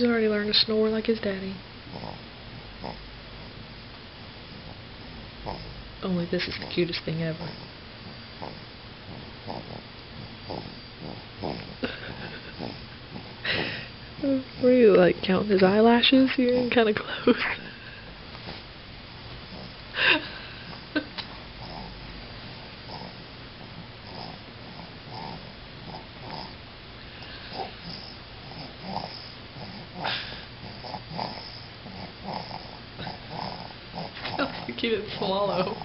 He's already learned to snore like his daddy. Only this is the cutest thing ever. Were you like counting his eyelashes? You're getting kind of close. You can't swallow.